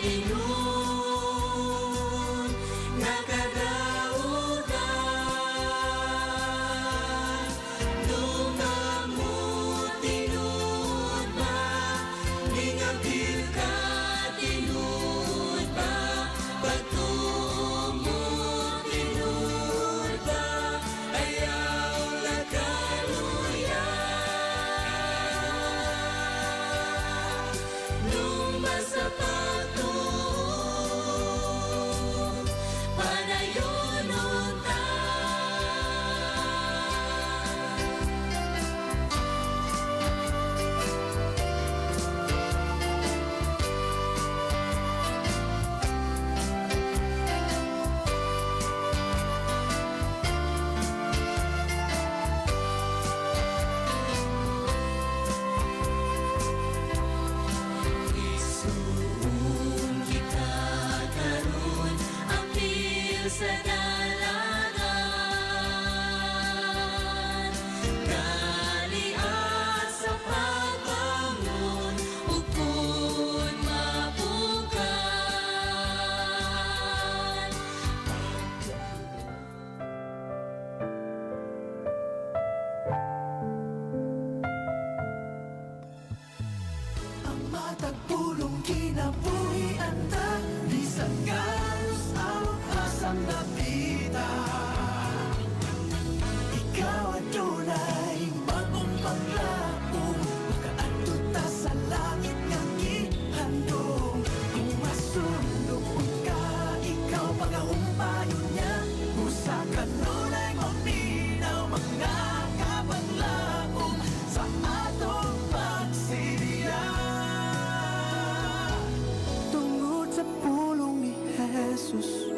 tinud, nakadaugan, lumamut tinud ba, lingapir ka tinud ba, pagtumot tinud ba, ayaw lakaluya. Lumasa pagtuod, padayon unta. Isuon kita karon, apil sa dalagan. Kaliat sa pagbangon, ukon mapukan. Ang matagpulong kinabuhi anda, di sa galos awag asang napita. Ikaw adunay bagong paglaom, makaadto ta sa langit nga gihandom. Kung masundok ka, ikaw pagahumpayon niya, usa ka nunay maminaw mga kabaglaom sa atong pagsilya. Tungod sa pulong ni Jesus,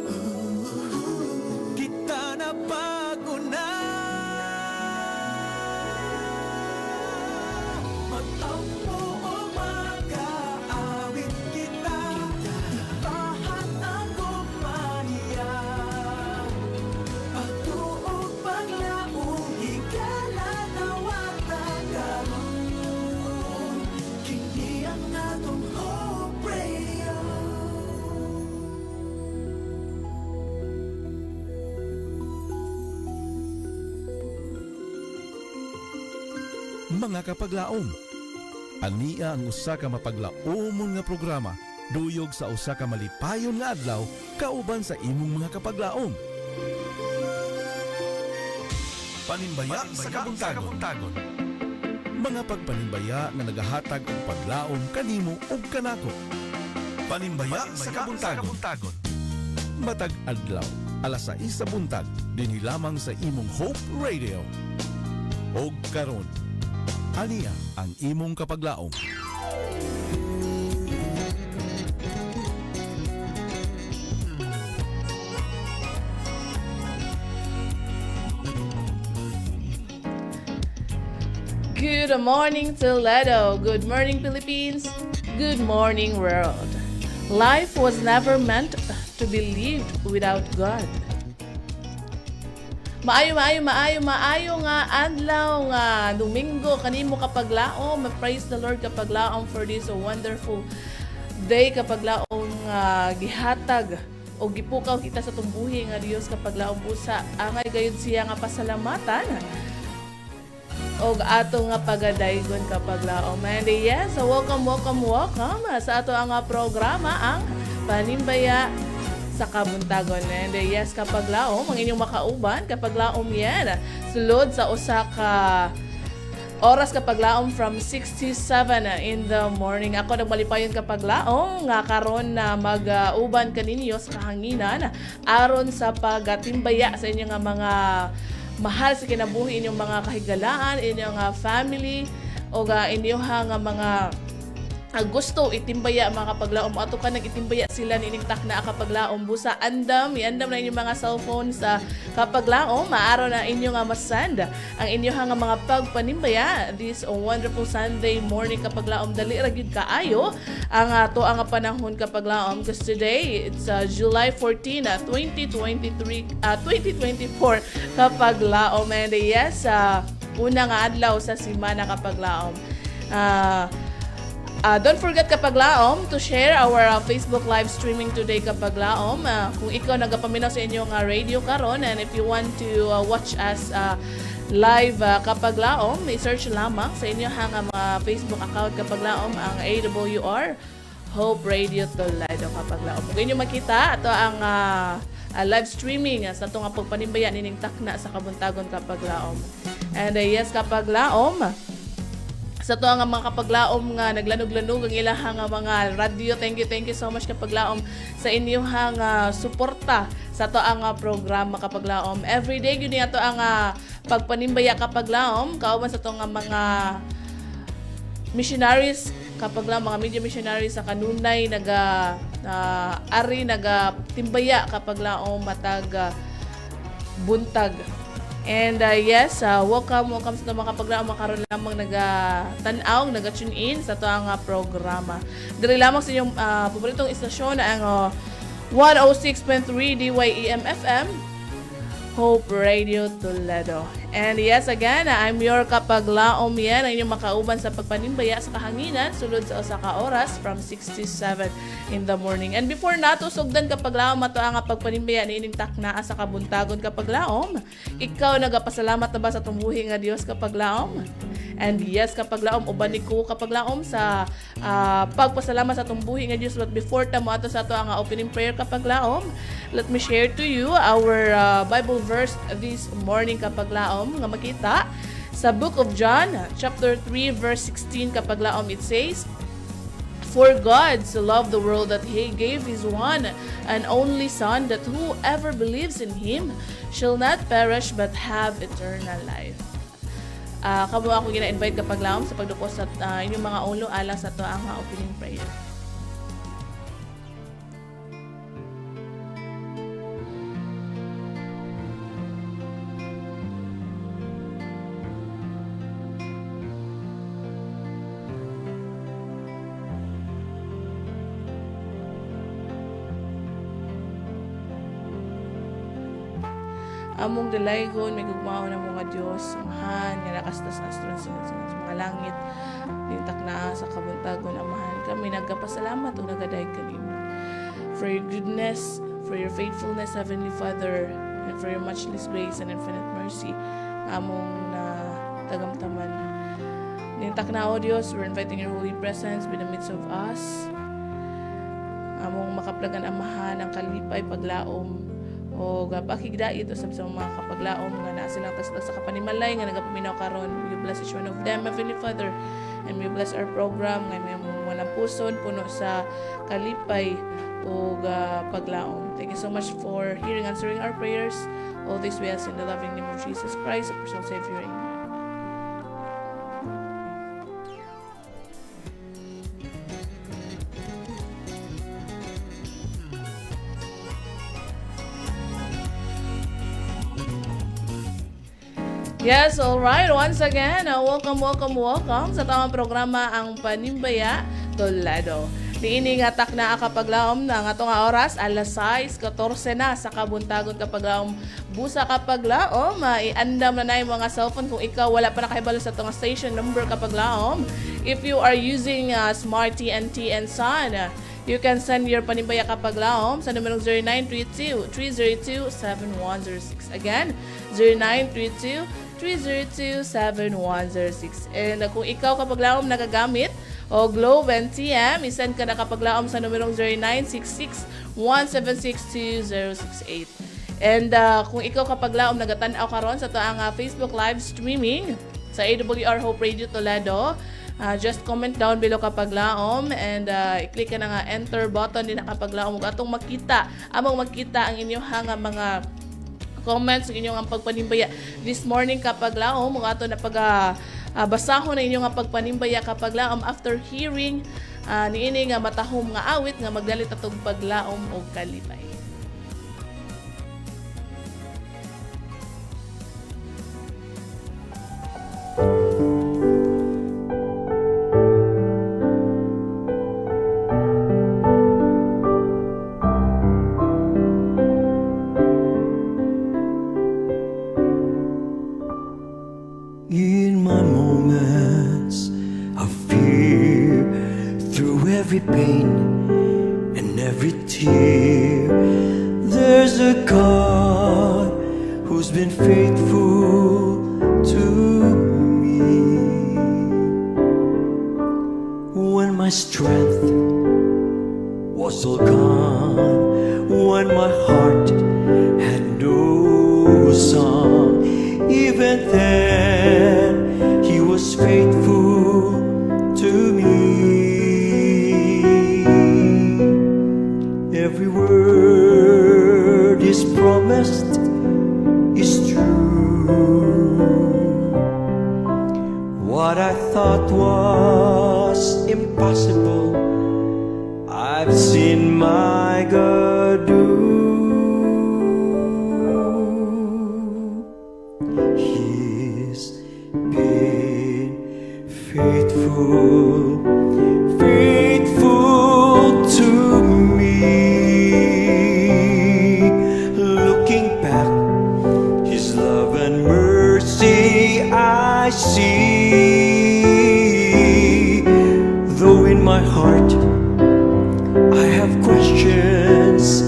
kita na paguna. Magtampo o magkaawit kita, bahat ang kumaniya. Pagtuog paglaong, higala na wata karon. Kini ang atong Hope Radio. Mga kapaglaom, ania ang usa ka mapaglaomon nga programa duyog sa usa ka malipayon nga adlaw kauban sa imong mga kapaglaom. Panimbaya sa kabuntagon. Mga pagpanimbaya nga nagahatag og paglaom kanimo ug kanako. Panimbaya sa kabuntagon. Matag adlaw, alas 6 sa buntag, dinhi lamang sa imong Hope Radio. Og karon, ania ang imong kapaglaom. Good morning, Toledo. Good morning, Philippines. Good morning, world. Life was never meant to be lived without God. Maayo nga adlaw nga Domingo kanimo kapaglaom. Praise the Lord kapaglaom for this wonderful day kapaglaom nga gihatag o gipukaw kita sa tumbuhi nga Dios kapaglaom busa. Angay gayud siya nga pasalamatan og ato nga pagadaygon kapaglaom. And yes, so welcome sa ato ang programa ang Panimbaya sa Kabuntagon. And yes, kapaglaom ang inyong makauban kapaglaom yan sulod sa usa ka oras kapaglaom from 6 to 7 in the morning. Ako nagmalipayon kapaglaom nga karon na mag-uban kaninyo sa kahanginan aron sa pagatimbaya sa inyong nga mga mahal sa kinabuhi, inyong mga kahigalaan, inyong family o inyong nga mga gusto itimbaya mga kapaglaom ato ka nagitimbaya sila niningtak na kapaglaom busa andam na inyong mga cellphone sa kapaglaom maaro na inyo nga masand ang inyo nga mga pagpanimbaya this wonderful Sunday morning kapaglaom dali ra gyud kaayo ang ato ang panahon kapaglaom because today it's July 14 2023 2024 kapaglaom and yes una nga adlaw sa semana kapaglaom Don't forget kapaglaom to share our Facebook live streaming today kapaglaom. Kung ikaw nagapaminaw sa inyong radio karon, and if you want to watch us live kapaglaom, i-search lamang sa inyong Facebook account kapaglaom ang AWR Hope Radio Toledo kapaglaom. Kung inyo makita, ito ang live streaming sa itong pagpanimbayan nining takna sa kabuntagon kapaglaom. And yes kapaglaom, sa to ang mga kapaglaom nga naglanog-lanog ang ilahang mga radio. Thank you so much kapaglaom sa inyong suporta sa to ang programa kapaglaom. Every day yun ato ang pagpanimbaya kapaglaom, kauban sa to nga mga missionaries kapaglaom, mga media missionaries sa kanunay timbaya kapaglaom matag buntag. And yes, welcome sa mga kapaglaom makaroon lamang naga-tanaw, naga-tune in sa to ang programa. Diri lamang sa inyong paboritong istasyon na ang 106.3 DYEM FM Hope Radio Toledo. And yes, again, I'm your kapaglaom yan, ang inyong makauban sa pagpanimbaya sa kahanginan sulod sa usa ka oras from 6 to 7 in the morning. And before nato sugdan kapaglaom ato ang pagpanimbaya ni ining taknaa sa kabuntagon kapaglaom, ikaw nagapasalamat na ba sa tumbuhi nga Dios kapaglaom? And yes, kapaglaom, uban ni ko kapaglaom sa pagpasalamat sa tumbuhi nga Dios. But before tamo ato sa ato ang opening prayer kapaglaom, let me share to you our Bible verse this morning kapaglaom nga makita sa book of John chapter 3 verse 16 kapaglaom. It says, "For God so loved the world that He gave His one and only Son, that whoever believes in Him shall not perish but have eternal life." Kamo ako gina-invite kapaglaom sa pagdukos sa inyong mga ulo alang sa to ang opening prayer. Among dalaygon, may gugmao ng mga Diyos, amahan, nga nakastas-astron sa mga langit, dintak na sa kabuntagon, amahan. Kami nagkapasalamat o nagadayag kanimo. For your goodness, for your faithfulness, Heavenly Father, and for your matchless grace and infinite mercy, among tagamtaman. Dintak na o Diyos, we're inviting your holy presence in the midst of us. Among makaplagan amahan, ang kalipay, paglaom, o pakigdait usab sa mga kapaglaom nga naa silang tasdag sa kapanimalay nga nagapaminaw karon. You bless each one of them, Heavenly Father, and we bless our program nga may walang puson puno sa kalipay o paglaom. Thank you so much for hearing, answering our prayers. All this we ask in the loving name of Jesus Christ, our personal Savior. Amen. Yes, all right. Once again, welcome sa tamang programa ang Panimbaya Toledo. Niini nga takna kapaglaom na nga nga oras alas 6:14 na sa kabuntagon kapaglaom busa kapaglaom. Iandam na na yung mga cellphone kung ikaw wala pa nakahibalo sa tong station number kapaglaom. If you are using Smart TNT and Sun, you can send your Panimbaya kapaglaom sa numero 0932-302-7106. Again, 0932-302-7106. And kung ikaw kapaglaom nagagamit o Globe and TM, isend ka na kapaglaom sa numerong 0966-176-2068. And kung ikaw kapaglaom nagatanaw karon sa to ang Facebook live streaming sa AWR Hope Radio Toledo, just comment down below kapaglaom and i-click ka na nga enter button din na kapaglaom ug atong makita ang inyong mga comments, ang inyong pagpanimbaya this morning kapaglaom ug ato na basahon na inyong pagpanimbaya kapaglaom after hearing niini nga matahom nga awit nga magdalit atong paglaom og kalipay. In my moments of fear, every pain and every tear, there's a God who's been faithful to me. When my strength was all gone, when my heart had no song, even then He was faithful to me. Every word is promised is true. What I thought was impossible, I've seen my God do. He's been faithful, faithful to me. Looking back, His love and mercy I see. Though in my heart I have questions,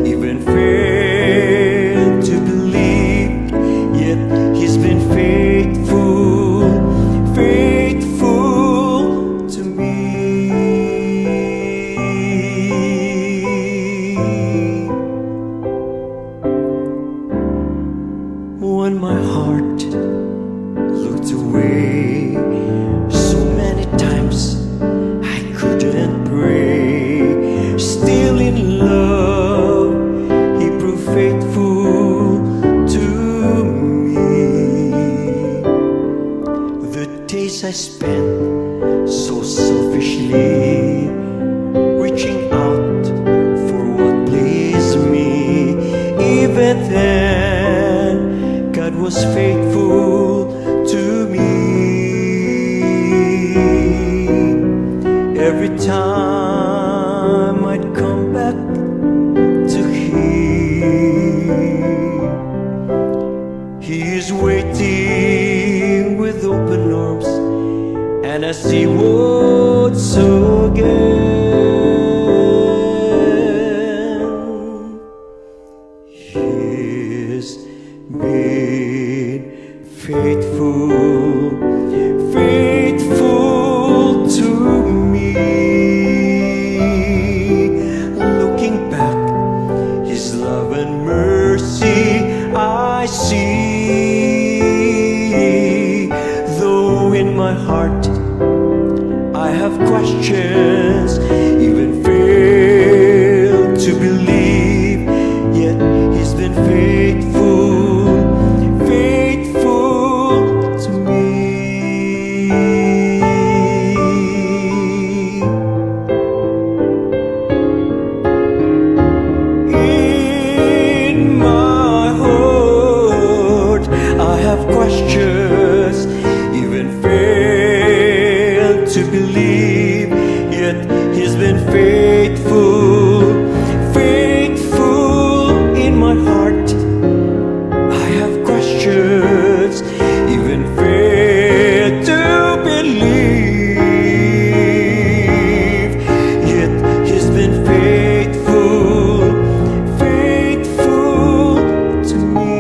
even fail to believe, yet He's been faithful, faithful to me. When my heart looked away, so many times I couldn't pray. Still in love, He proved faithful to me. The days I spent so selfishly, reaching out for what pleased me, even then God was faithful to me. Every time I'd come back to Him, He is waiting with open arms, and as He once again, He's been faithful, faithful to me. Looking back, His love and mercy I see. Though in my heart I have questions, even fail to believe, yet He's been faithful, faithful to me. In my heart I have questions, even fail to believe, yet He's been faithful, faithful. In my heart I have questions, even fail to believe, yet He's been faithful, faithful to me.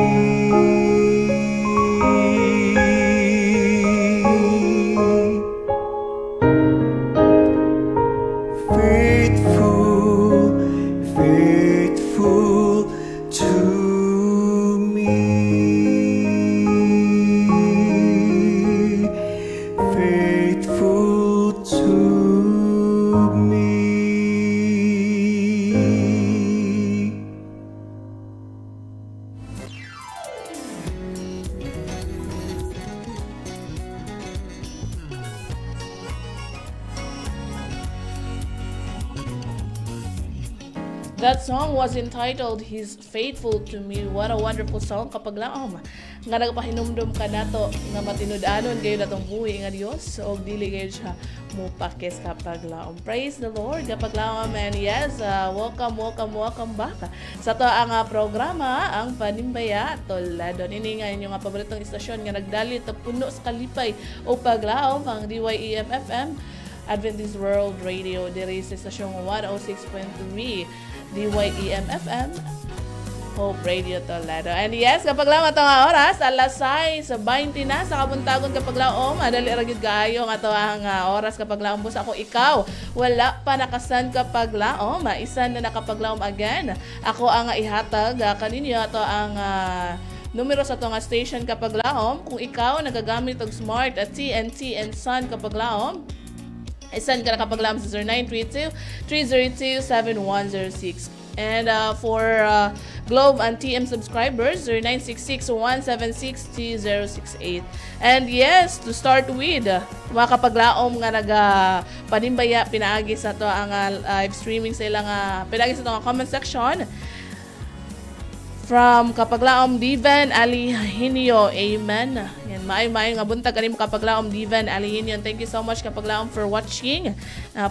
Faithful, faithful to me. Faithful to me. That song was entitled He's Faithful to Me. What a wonderful song kapag laom nga nagpahinumdum ka nato nga matinud-anon kayo natong buhi nga Dios o dili kayo siya mupakis kapag laom. Praise the Lord kapag laom, and yes, welcome back sa to ang programa ang Panimbaya Tolado. Ini nga inyong paboritong istasyon nga nagdali ta puno sa kalipay o paglaom ang DYEM FM Adventist World Radio diri sa stasyong 106.3 DYEM-FM Hope Radio Toledo. And yes, kapag lang ito nga oras, alas 6:20 na sa kabuntagon kapag laom, adali ragid kaayo nga ito ang oras kapag laom bus ako ikaw. Wala pa nakasan kapag laom, isan na nakapaglaom again. Ako ang ihatag kaninyo ito ang numero sa ito nga station kapag laom. Kung ikaw nagagamit og smart at TNT and Sun kapag laom, isan ka na kapag laom sa 0932-302-7106. And for Globe and TM subscribers, 0966-176-2068. And yes, to start with, mga kapaglaom nga nagpanimbaya, pinaagi sa to ang live streaming sa ilang, pinaagi sa to ang comment section. From Kapaglaom Divan Alihinio, amen. Yan, maayo nga buntag kanimo Kapaglaom Divan Alihinio. Thank you so much Kapaglaom for watching.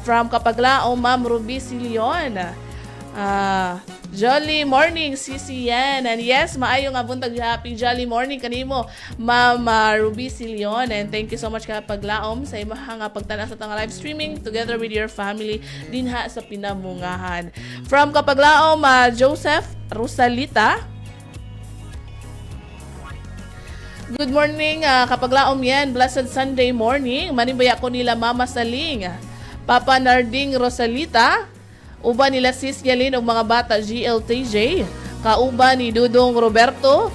From Kapaglaom Ma'am Ruby Silion. Jolly morning, Sisi Yan. And yes, maayo nga buntag happy jolly morning kanimo, Ma'am Ruby Silion. And thank you so much Kapaglaom sa imong nga pagtanaw sa tang live streaming together with your family dinha sa Pinamungahan. From Kapaglaom Joseph Rosalita. Good morning Kapaglaom yan. Blessed Sunday morning. Manimbaya ko nila Mama Saling, Papa Narding Rosalita, uban nila Sis Yalin og mga bata GLTJ, kauban ni Dudong Roberto,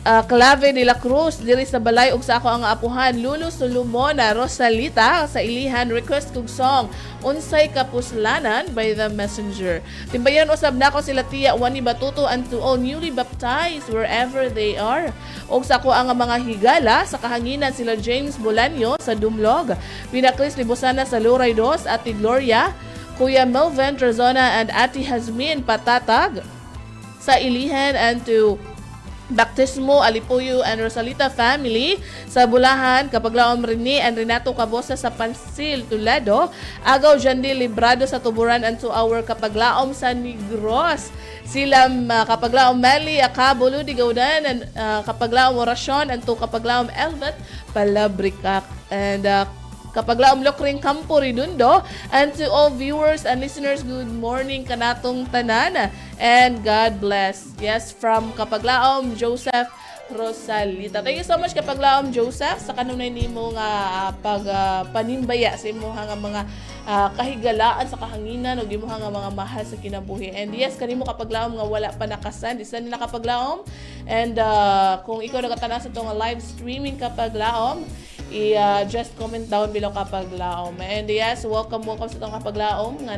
Clave de la Cruz diri sa balay ug sa ako ang apuhan Lulu Solomona Rosalita sa ilihan request kog song Unsay Kapuslanan by The Messenger. Timbayan usab nako sila tiya Wani Batuto and to all newly baptized wherever they are. Og sa ako ang mga higala sa kahanginan sila James Bolanyo sa Dumlog, Pinakris Libosana sa Luray Dos, Ate Gloria, Kuya Melvin Trezona and Ate Hazmin Patatag sa ilihan, and to Baptismo Alipuyo and Rosalita family sa Bulahan, Kapaglaom Rene and Renato Cabosa sa Pansil Tulado, Agaw Jandi Librado sa Tuburan, and to our Kapaglaom sa Negros, sila Kapaglaom Meli Akabo Ludi Gaudan and Kapaglaom Orasyon, and to Kapaglaom Elvet Palabricak, and Kapaglaom Lokring Campo Redundo, and to all viewers and listeners, good morning kanatong tanan and God bless. Yes, from Kapaglaom Joseph Rosalita. Thank you so much Kapaglaom Joseph sa kanunay nimo nga pagpanimbaya sa imo nga mga kahigalaan sa kahanginan ug imo nga mga mahal sa kinabuhi. And yes, kanimo Kapaglaom nga wala pa nakasan, isa na Kapaglaom. And kung ikaw nagatanaw sa tong live streaming Kapaglaom, just comment down below Kapaglaom. And yes, welcome sa itong Kapaglaom nga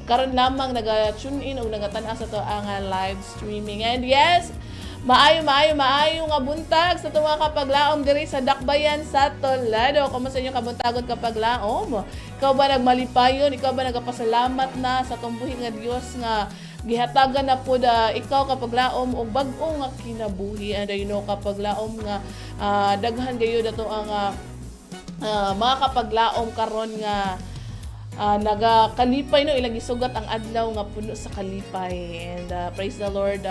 karon lamang naga-tune in o nagatanaw sa to ang live streaming. And yes, maayo nga buntag sa itong mga Kapaglaom diri sa Dakbayan sa Toledo. Kumusta inyo kabuntagon Kapaglaom? Ikaw ba nagmalipayon? Ikaw ba nagapasalamat na sa itong buhi nga Dios nga gihatagan na po ikaw Kapaglaom og bag-o nga kinabuhi? And you know Kapaglaom nga daghan gayud ato ang mga Kapaglaom karon nga nagakalipay no, ilang isugat ang adlaw nga puno sa kalipay. And praise the Lord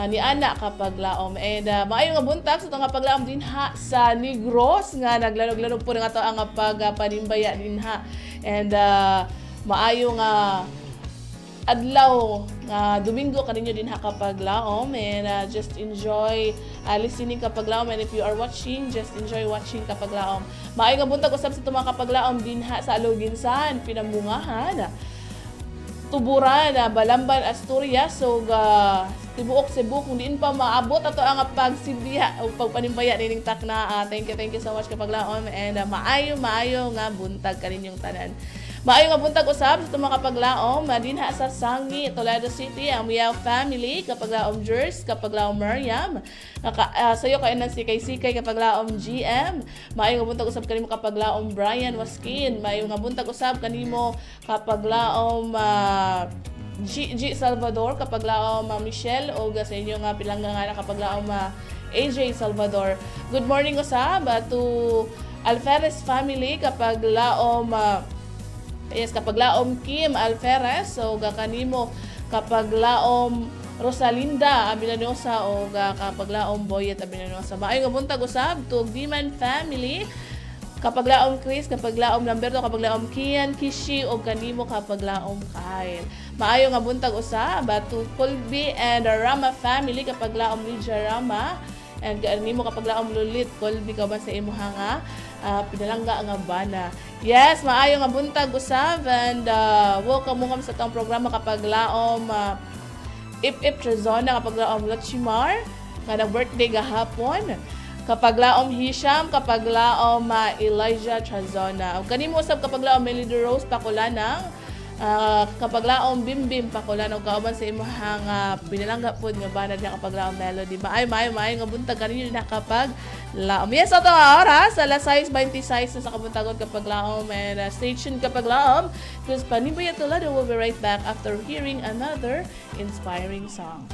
ni ana Kapaglaom. And maayo nga buntag sa itong Kapaglaom dinha sa Negros nga naglanog-lanog po nga to ang pagpanimbaya dinha. And maayo nga adlaw nga Domingo kaninyo dinha Kapaglaom. And just enjoy listening Kapaglaom. And if you are watching, just enjoy watching Kapaglaom. Maayo nga buntag usab sa itong mga Kapaglaom dinha sa Aluginsan, Pinamungahan, Tuburan, Balamban, Asturias, so tibuok Cebu. Kung diin pa maabot ato ang pagsilbiha o pagpanimbaya nining takna. Thank you so much Kapaglaom. And maayo nga buntag kaninyong tanan. Maayo nga buntag usab sa itong mga Kapaglaom dinha sa Sangi, Toledo City, ang Miao family, Kapaglaom Jers, Kapaglaom Mariam, sayo kainan si Sikay Kapaglaom GM. Maayo nga buntag usab kanimo Kapaglaom Brian Waskin. Maayo nga buntag usab kanimo Kapaglaom G Salvador, Kapaglaom Michelle, o sa inyo nga pilanggangan Kapaglaom AJ Salvador. Good morning usab to Alferez family, Kapaglaom Kapaglaom Kim Alferez, so kanimo Kapaglaom Rosalinda Abilanosa, o Kapaglaom Boyet Abilanosa. Maayo nga buntag usab to Diman family, kapaglaom Chris, kapaglaom Lamberto, kapaglaom Kian, Kishi, o kanimo kapaglaom Kyle. Maayo nga buntag usa, Batu Colby and Rama family, kapaglaom Lydia Rama, and kanimo kapaglaom Lulit, Colby ka ba sa imo nga pinalangga nga bana. Yes, maayo nga buntag usab, and welcome mo sa tong programa kapaglaom Ip Trezona, kapaglaom Lachimar, nga nag-birthday gahapon. Kapaglaom Hisham, kapaglaom Elijah Trazona. Kanimo usab kapaglaom Melody Rose Pakulanang, kapaglaom Bimbim Pakulanang, kauban sa imong pinalangga pod nga banad nga kapaglaom Melody. Maay nga buntag kanino na kapaglaom. Yes, ato nga oras alas 6:26 na sa kabuntagon kapaglaom and station kapaglaom. Because Panibaya Tolado will be right back after hearing another inspiring song.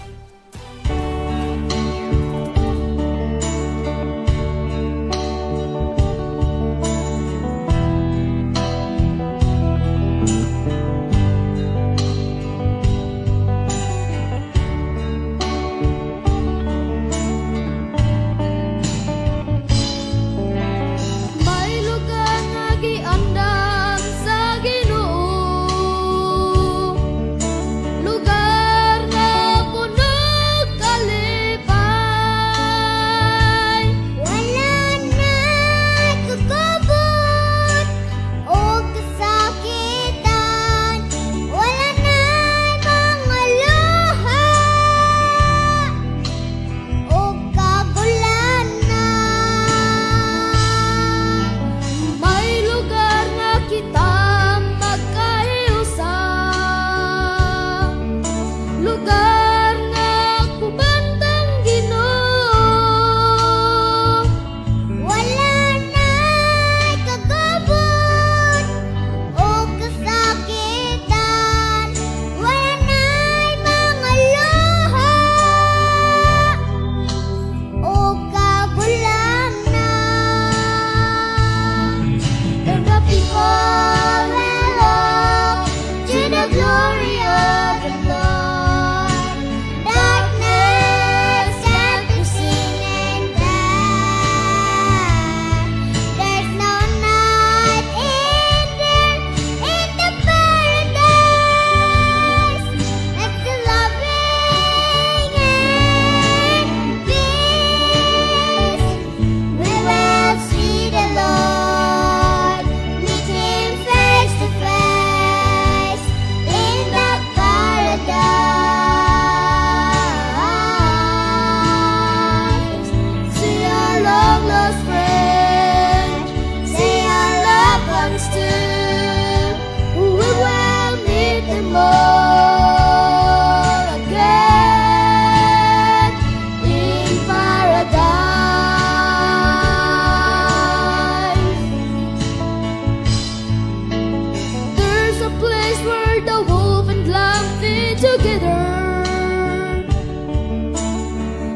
May lugar nga giandam sa Ginoo, lugar nga puno kalipay. Wala na kagabot o kasakitan, wala na mga luha o kagulanan. May lugar nga kita magkahiusa, lugar nga kubantang Ginoo. Wala na kagabot o kasakitan, wala na mga luha o kagulanan. And the people belong to the glory of the Lord. Darkness can't be seen in them. There's no night in there in the paradise. That's the loving and peace. We will see the Lord, meet Him face to face in the paradise. See our long lost friend, see our loved ones too. We will meet them all again in paradise. There's a place where the wolf and lamb feed together.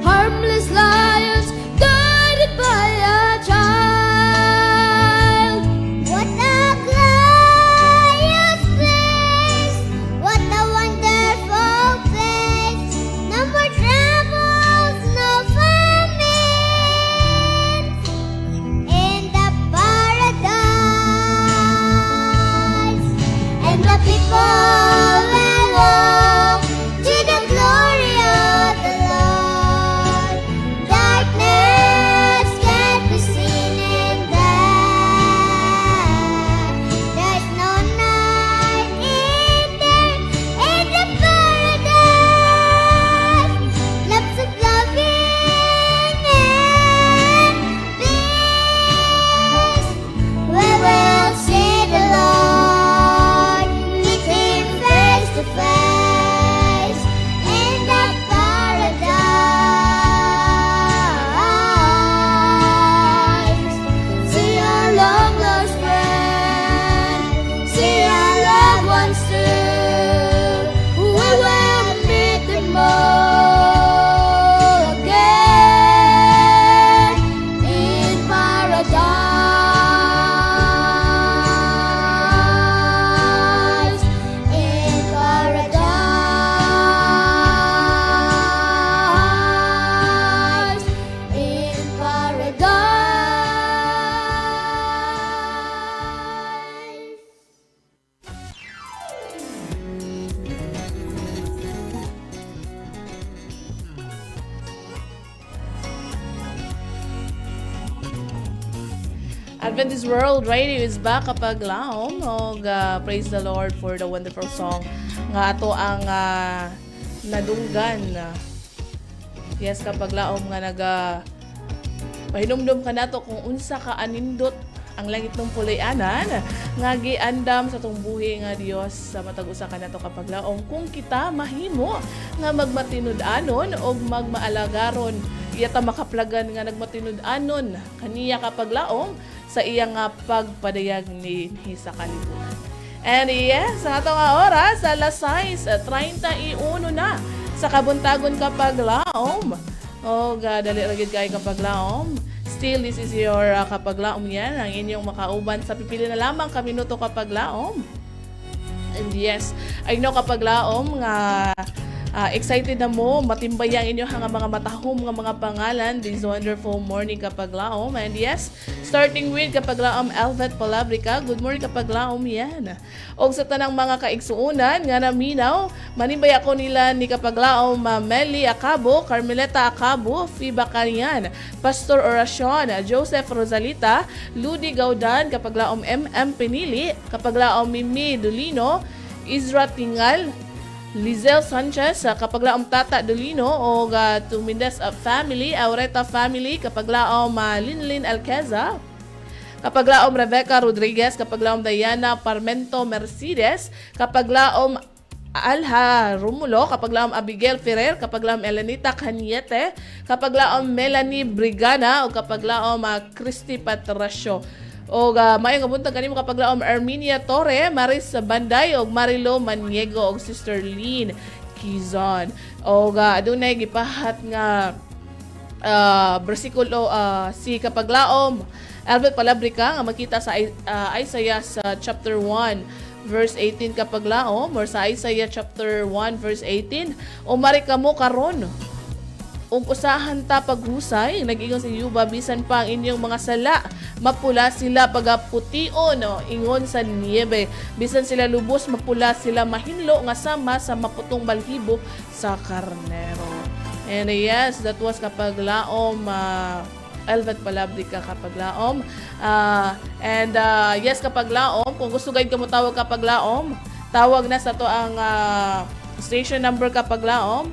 Harmless lions guided by a child. What a glorious place! What a wonderful place! No more troubles, no famines in the paradise. And the people belong to the glory of the Lord. Darkness can't be seen in them. There's no night in there in the paradise. Lots of loving and peace. We will see the Lord, meet Him Adventist World Radio is back kapag laom og praise the Lord for the wonderful song nga ato ang nadunggan. Yes, kapag laom nga pahinumdum ka nato kung unsa ka anindot ang langit ng pulayanan nga giandam sa tong buhi nga Dios sa matag usa ka nato kapag laom kung kita mahimo nga magmatinud-anon og magmaalagaron iyata makaplagan nga nagmatinud-anon kaniya kapag laom sa iyang pagpadayag ni sa kalibutan. And yes, sa atong oras alas 6:31 na sa kabuntagon kapag laom. O dali ra gid kay kapag laom. Still, this is your kapag laom yan, ang inyong makauban sa pipili na lamang ka minuto kapag laom. And yes, I know kapag laom nga excited na mo, matimbay ang inyong mga matahom nga mga pangalan this wonderful morning kapag laom. And yes, starting with kapag laom Elvet Palabrica, good morning kapag laom yan. O sa tanang mga kaigsuunan nga naminaw, manimbay ako nila ni kapag laom Meli Acabo, Carmeleta Acabo, Fiba Carian, Pastor Oracion, Joseph Rosalita, Ludi Gaudan, kapag laom MM Penili, kapag laom Mimi Dolino, Izra Tingal, Lizelle Sanchez, kapag laom Tata Dolino o Tumindes family, Aureta family, kapag laom Linlin Alqueza, kapag laom Rebecca Rodriguez, kapag laom Diana Parmento Mercedes, kapag laom Alha Romulo, kapag laom Abigail Ferrer, kapag laom Elenita Caniete, kapag laom Melanie Brigana o kapag laom Christy Patracio. O mayong kabuntag kanimo kapag laom Armenia Torre, Maris Banday og Marilo Maniego og Sister Lynn Kizon. O adunay gipahat nga bersikulo si kapag laom Albert Palabrica nga makita sa Isaiah sa chapter 1 verse 18 kapag laom or sa Isaiah chapter 1 verse 18 o mari kamo karon ug usahan ta paghusay nag-ingon si Yuba bisan pa ang inyong mga sala mapula sila pagapution ingon sa niebe bisan sila lubos mapula sila mahinlo nga sama sa maputong balhibo sa karnero. And yes, that was kapag laom Elvet Palabrica kapag laom. And yes, kapag laom kung gusto gayud ka mo tawag kapag laom, tawag na sa to ang station number kapag laom.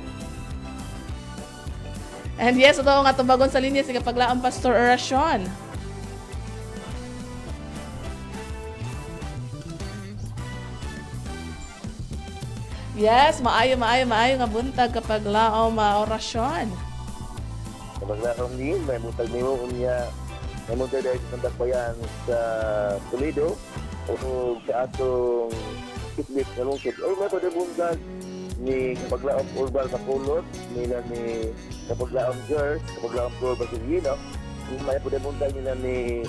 And yes, ito nga tubagon sa linya si kapag laom Pastor Oracion. Yes, maayo nga buntag kapag laom Oracion. Kapag laom din, may buntag nimo unya, may buntag dahil sa Dakbayan sa Toledo o sa atong Kitbit na lungkit. O may pwede buntag ni kapag laom Urbal Bacolod, nila ni kapag laom Gers, kapag laom Flor Basilino, may pwede buntag nila ni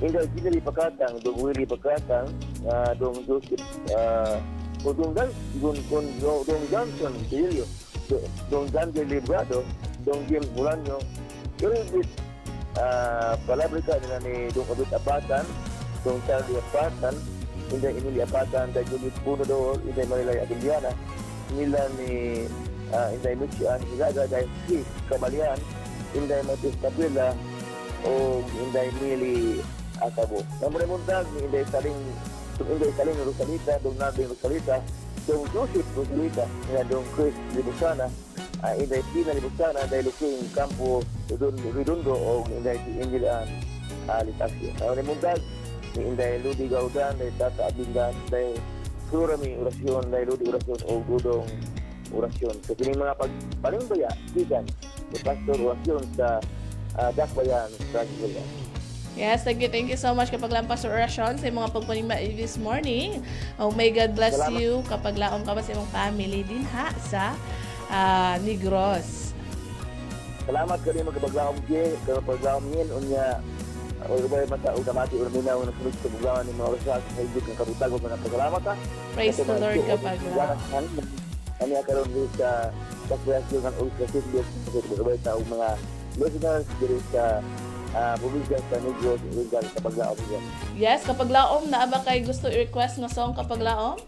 Inday Ginili Pagkatang, Dong Willie Pagkatang, Dong Joseph, Dong Johnson, Dong Daniel Librado, Dong James Bulanyo, yung bit Palabrica nila ni Dong Abit Apatan, Dong Charlie Apatan, Inday Emily Apatan, Inday Judith Punodor, Inday Marilay Adiliana, nila ni Inday Michian Hilaga, Inday Steve Kamalian, Inday Matis Tabela, o Inday Mili Acabo. Namun mundag ni Inday Saling Rosalita, Dong Narding Rosalita, Dong Joseph Rosalita, Dong Chris Libusana, Inday Pina Libusana, Inday Luking Campo Redondo, o Inday Indilaan Alitaxio. Namun mundag ni Inday Ludi Gaudan, Inday Tata Abindan, Inday Surami Orasyon, Inday Ludi Orasyon, o Gudong Orasyon. So kini mga pagpalimbaya, gikan ni Pastor Orasyon sa Dakbayan sa Gilia. Yes, thank you so much kapag laom Pastor Oracion sa mga pagpanima this morning. Oh, may God bless Salamat. you kapag laom ka pa sa imong family din ha sa Negros. Salamat kani magpaglaom gi, kapaglaom yin unya o gabay mata o damati o minaw na sunod sa buglawan ni mga oras sa higit ng kabutag mga pasalamat ha. Praise the Lord kapag laom. Ani karon sa Dakbayan ng Ultrasit sa gabay ta og mga listeners diri sa probinsya sa Negros illegal kapag laom yan. Yes, kapag laom na ba kay gusto i-request nga song kapag laom?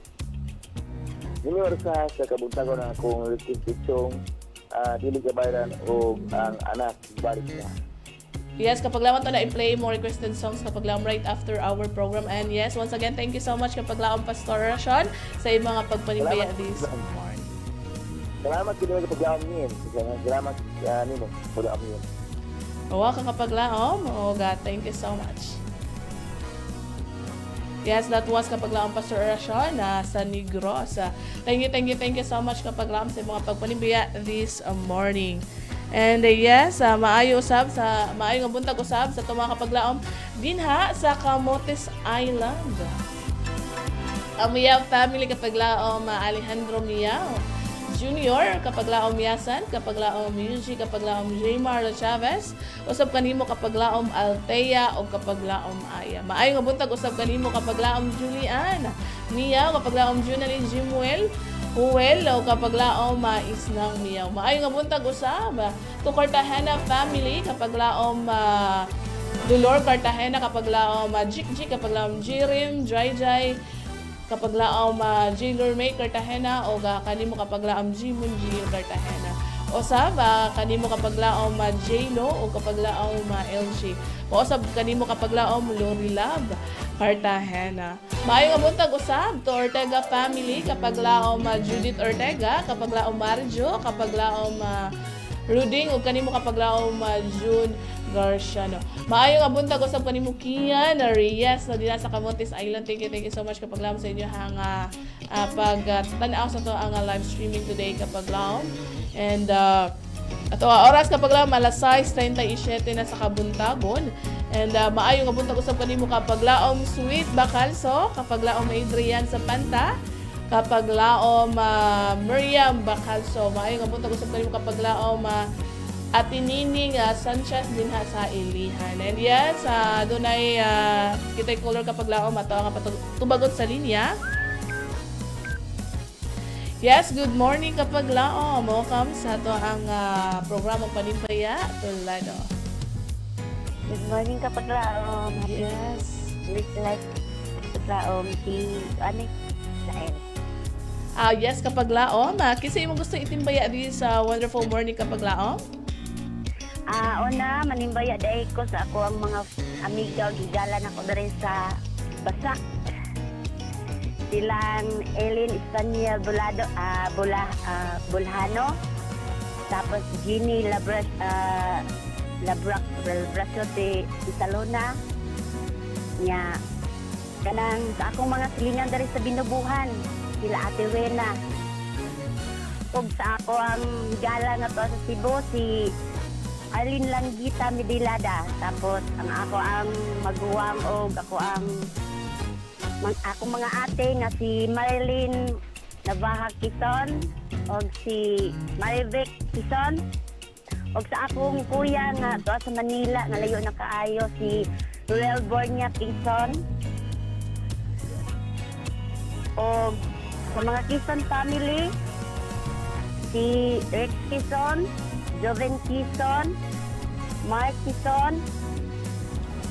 Nini sa kabuntagon na akong request song dili kabayaran o ang anak balik na. Yes, kapag laman to na i-play more requested songs kapag laman right after our program. And yes, once again, thank you so much kapag laman Pastor Rashon sa iyong mga pagpanimbaya this morning. Salamat kini sa paglaom niyo. Salamat nimo paglaom niyo. Owa ka kapag laom. Oh God, thank you so much. Yes, that was kapag laom Pastor Rashon sa Negros. Thank you so much kapag laom sa mga pagpanimbaya this morning. And yes, maayo usab sa maayo nga buntag usab sa tuwa kapag laom dinha sa Camotes Island. Ang Miyaw family kapag laom Alejandro Miyaw Junior kapag laom Yasan, kapag laom Yuji, kapag laom Jaymar Chavez, usab kanimo kapag laom Altea o kapag laom Aya. Maayo nga buntag usab kanimo kapag laom Julian Miyaw, kapag laom Junalyn Jimuel Huwel o kapag laom Isnang Miyaw. Maayo nga buntag usab to Cartagena family kapag laom Dolor Cartagena, kapag laom Jikjik, kapag laom Jirim Jai kapag laom Jailor May Cartagena o kanimo kapag laom Jimon Gil Cartagena. O sab kanimo kapag laom Jlo o kapag laom LG. O sab kanimo kapag laom Lorilab Cartagena. Maayo nga buntag usab to Ortega family kapag laom Judith Ortega, kapag laom Marjo, kapag laom Ruding o kanimo kapag laom June Garciano. Maayo nga buntag usab kanimo Kian Reyes na dinha sa Camotes Island. Thank you so much kapag laom sa inyo hanga pag tan-aw sa to ang live streaming today kapag laom. And ato oras kapag laom alas 6:37 na sa kabuntagon. And maayo nga buntag usab kanimo kapag laom Sweet Bacalso, kapag laom Adrian sa Panta, kapag laom Miriam Bacalso. Maayo nga buntag usab kanimo kapag laom Ate Nining Sanchez din ha sa Ilihan. And yes, dunay kitay color kapag laom ato nga tubagon sa linya. Yes, good morning kapag laom. Welcome sa ato ang programang Panimbaya Tulado. Good morning kapag laom. Yes. Like kapag laom si Anik Lael. Yes, kapag laom. Kasi mo gusto itimbaya di sa wonderful morning kapag laom? Una, manimbaya dahil ko sa ako ang mga amiga o gigalan ako na rin sa Basak. Silang Ellen Espanyol Bulhano. Tapos Ginny Labracio de Salona. Nya, kanang sa akong mga silingan na rin sa Binubuhan. Sila Ate Wena. Ug sa ako ang higalan na to sa Cebu, si Arlene Langgita Medilada. Tapos ang ako ang maguwang o ako ang akong mga ate nga si Marilyn Navaja Quezon o si Marivic Quezon o sa akong kuya nga to sa Manila nga layo na kaayo si Ruel Bornia Quezon o sa mga Quezon family si Rex Quezon, Joven Quezon, Mark Quezon,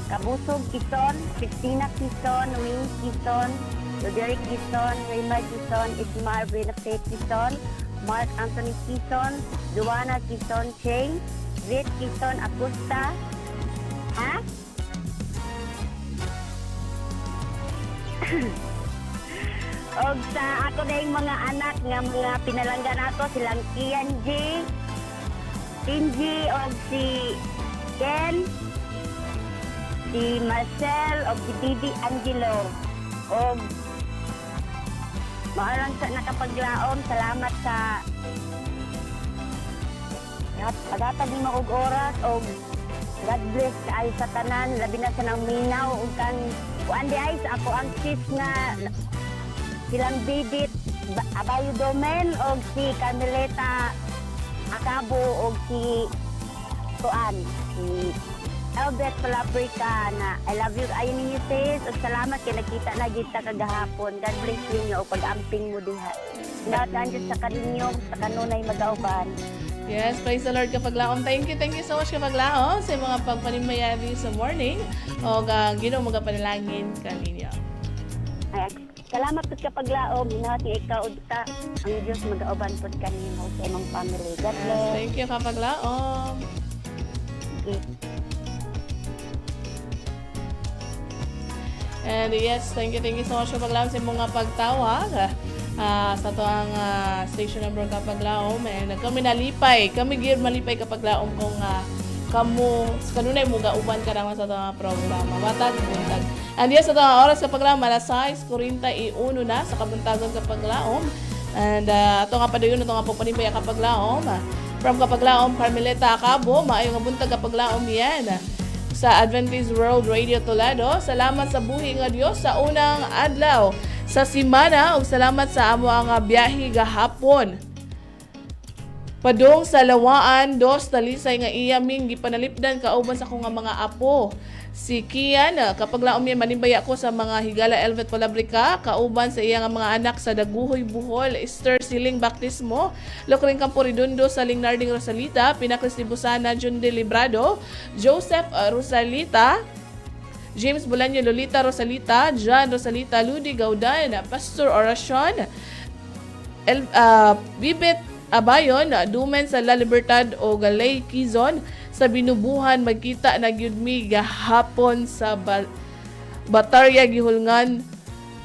Kabusog Quezon, Christina Quezon, Wing Quezon, Roderick Quezon, Raymar Quezon, Ismar Benafet Quezon, Mark Anthony Quezon, Joanna Quezon Cheng, Viet Quezon Acosta, o sa ako na yung mga anak nga mga pinalanggan ako silang Kian J, Tinji o si Ken, si Marcel o si Didi Angelo o maarang sa nakapaglaom. Salamat sa pagatag ni maog oras o God bless kaayo sa tanan, labi na sa nang minaw ug kan kuan di ay sa ako ang sis nga silang Didit Abayo Domen o si Carmeleta Acabo o si kuan si Albert Palabrica na I love you ayon ninyo sis o salamat kay nakita na kita kagahapon. God bless ninyo o pag-amping mo diha. Ingatan Diyos sa kaninyo sa kanunay mag-auban. Yes, praise the Lord kapag laom. Thank you so much kapag laom sa mga pagpanimayari sa morning o Ginoo magapanalangin kaninyo. Ay, salamat po kapag laom. Hinati ikaw o ta ang Diyos mag-auban po kanino sa imong family. God Yes, bless. thank you kapag laom. Okay. And yes, thank you so much sa paglaom sa mga pagtawag sa to ang station number Kapaglaom. And kami nalipay, kami gid malipay Kapaglaom kung kamo kanunay mo gauban ka naman sa to nga programa. Matag buntag. And yes, sa to nga oras sa programa alas 6:41 na sa kabuntagon Kapaglaom. And ato nga padayon ato nga pagpanimbay Kapaglaom. From Kapaglaom, Carmeleta Acabo, maayong buntag Kapaglaom yan sa Adventist World Radio Toledo. Salamat sa buhi nga Dios sa unang adlaw sa simana ug salamat sa amo ang biyahe gahapon. Padung sa Lawaan, dos talisay nga iya ming gipanalipdan kauban sa akong mga apo. Si Kian, Kapaglaom yan manimbaya ko sa mga higala Elvet Palabrica, kauban sa iya nga mga anak sa Daguhoy Buhol, Esther Siling Baptismo, Lokring Campo Redondo sa Lingnarding Rosalita, Pinakris Libusana, John De Librado, Joseph Rosalita, James Bolaño Lolita Rosalita, John Rosalita, Ludi Gaudan, Pastor Oracion, Bibet Abayon, Dumen sa La Libertad o Galay Quezon, sa Binubuhan magkita na gyud mi gahapon sa Batarya gihulngan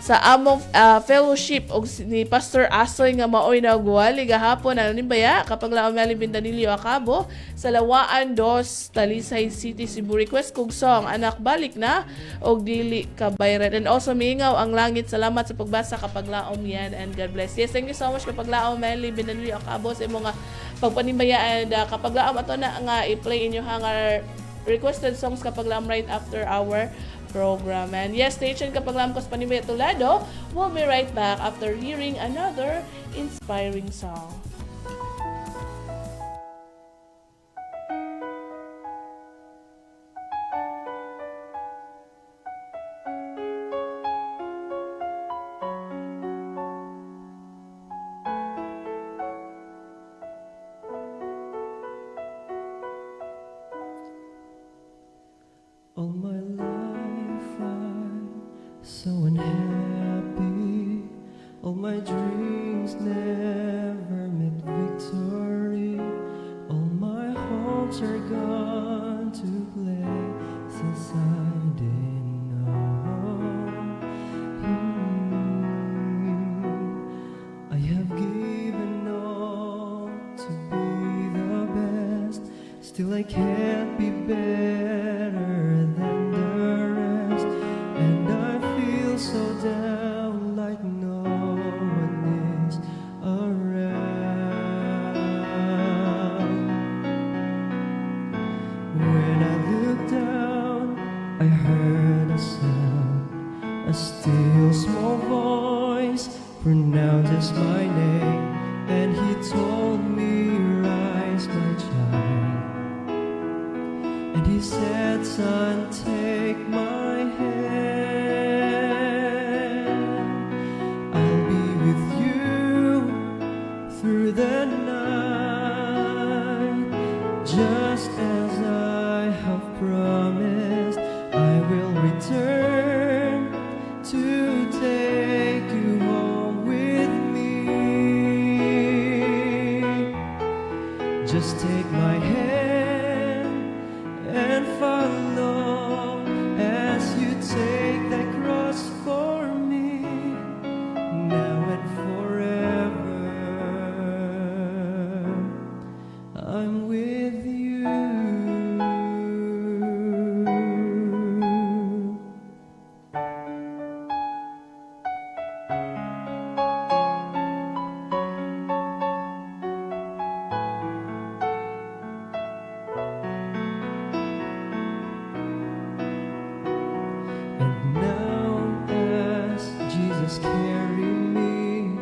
sa among fellowship og ni Pastor Asoy nga maoy na guwali gahapon ano nimbaya Kapaglaom Melvin Danilio Acabo sa Lawaan dos Talisay City Cebu. Request kog song Anak Balik Na og Dili Ka Bayran. And also miingaw ang langit. Salamat sa pagbasa Kapaglaom yan and God bless. Yes, thank you so much Kapaglaom Melvin Danilio Acabo sa imong pagpanimbaya and Kapaglaom ato na nga i-play inyo hangar requested songs Kapaglaom right after our program. And yes, station Kapaglaom Kos Panibay Toledo. We'll be right back after hearing another inspiring song. All my life I'm so unhappy. All my dreams never met victory. All my hopes are gone to places I didn't know. I have given all to be the best. Still I can't be better than the rest. And I feel so down like no one is around. When I look down, I heard a sound. A still small voice pronounces my name. And he told me, rise my child. And he said, son, take my hand. I'll be with you through the night. Just as I have promised, I will return to take you home with me. Just take my hand and follow as you take that cross for me, now and forever. I'm with you. And now as Jesus carried me,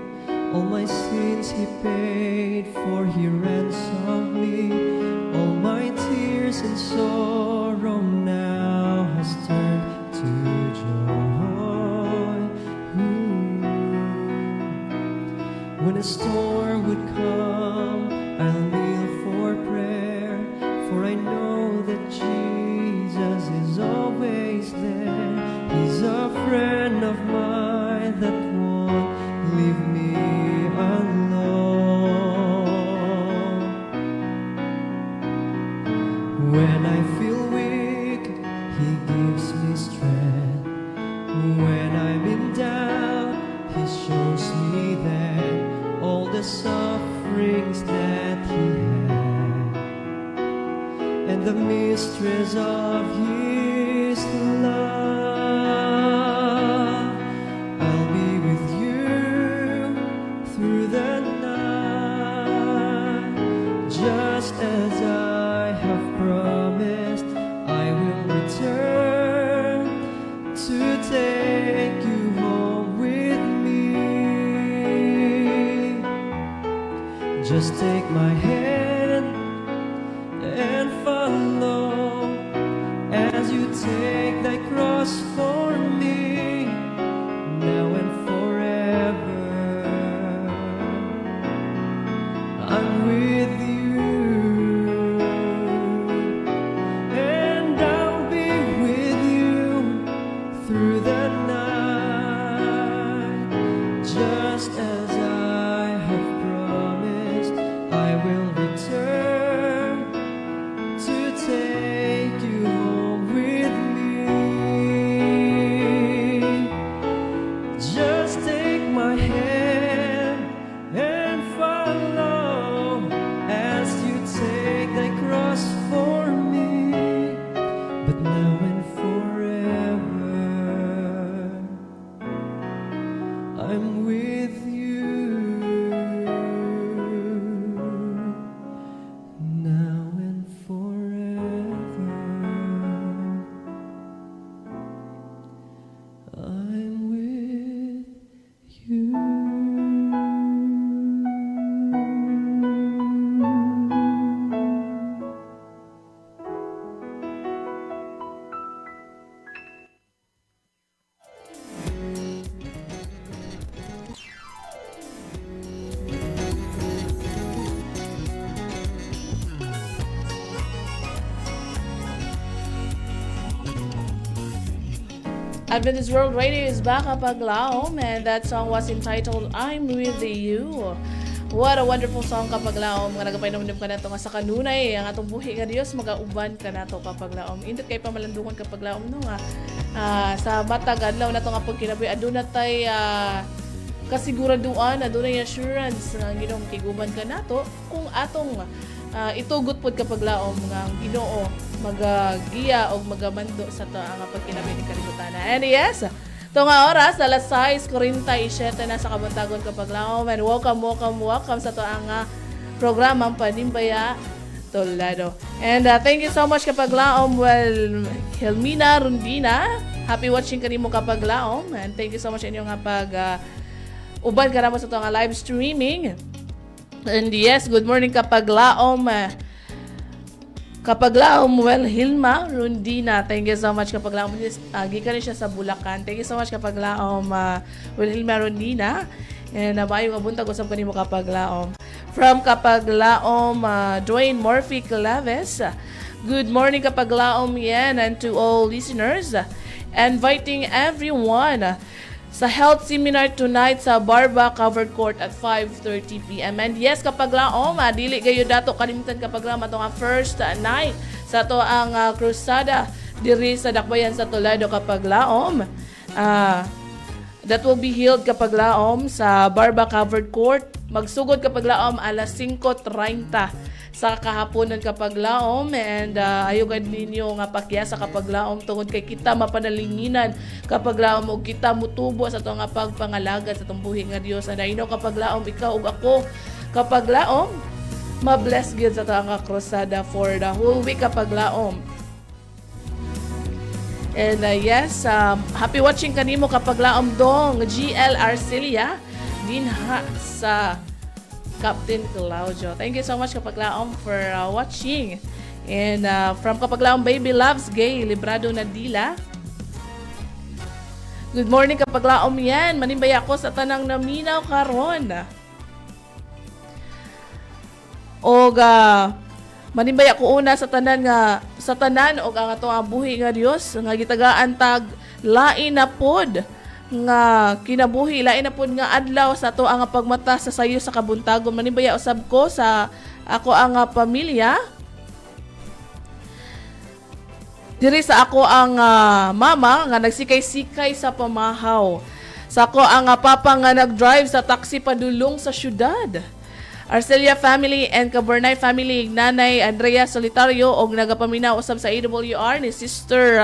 all my sins he paid for, he ransomed me. All my tears and sorrow now has turned to joy. When a storm would come, I'll kneel for prayer, for I know that Jesus is always there. He's a friend of mine that won't leave me alone. mistress of His love. I'll be with you through the night, just as I have promised. I will return to take you home with me. Just take my hand and follow as you take thy cross for me, now and forever. I'm with you, and I'll be with you through the night, just as I have promised. I will return to take you home with me. Just take my hand and follow as you take thy cross for me, but now and forever I'm with you, now and forever I'm with you. Adventist World Radio is back kapag laom, and that song was entitled I'm With You. What a wonderful song kapag laom. Nga nagapainom ka na ito nga sa kanunay. Ang atong buhi nga Diyos, magauban ka na ito kapag laom. Indot kayo pamalandungan kapag laom no nga. Sa matag adlaw na ito nga pagkinabi. Aduna tayo kasiguraduan, aduna assurance nga Ginoo kiguban ka na ito kung atong itugot pod kapag laom nga Ginoo magagiya o magamando sa to ang pagkinabi ni kalibutan. And yes, ito nga oras, alas 6:47 na sa kabuntagon kapag laom. And welcome sa to ang programang Panimbaya Tolado. And thank you so much kapag laom. Well, Helmina Rundina, happy watching kanimo kapag laom. And thank you so much inyong pag uban ka naman sa to nga live streaming. And yes, good morning kapag laom. Kapag laom, well, Hilma Rundina, thank you so much kapag laom. Gikan rin siya sa Bulacan. Thank you so much kapag laom, well, Hilma Rundina. And maayong abuntag usap kanimo kapag laom. From kapag laom, Dwayne Murphy Claves. Good morning kapag laom yan, and to all listeners. Inviting everyone sa health seminar tonight sa Barba Covered Court at 5:30 p.m. And yes, kapag laom, dili gayo dato kalimutan kapag laom ato nga first night sa to ang krusada diri sa Dakbayan sa Toledo kapag laom. That will be held kapag laom sa Barba Covered Court. Magsugod kapag laom alas 5:30 sa kahaponan kapag laom, and ayugan ninyo nga pakyasa kapag laom tungod kay kita mapanalinginan kapag laom og kita mutubo sa to nga pagpangalaga sa tong buhi nga Dios. And I know kapag laom ikaw ug ako kapag laom ma-bless gyud sa to nga krusada for the whole week kapag laom. And yes, happy watching kanimo kapag laom dong GL Arcelia dinha sa Captain Claudio. Thank you so much kapag laom for watching. And from kapag laom Baby Loves Gay Librado Nadila. Good morning kapag laom yan. Manimbay ako sa tanang naminaw karon. Og manimbay ako una sa tanan og ang atong buhi nga Dios nga gitagaan tag lain na pod nga kinabuhi, lain na pod nga adlaw sa to ang pagmata sa sayo sa kabuntagon. Manimbaya usab ko sa ako ang pamilya diri sa ako ang mama nga nagsikay-sikay sa pamahaw, sa ako ang papa nga nagdrive sa taxi padulong sa syudad, Arcelia family and Caburnay family, Nanay Andrea Solitario og nagapaminaw usab sa AWR ni Sister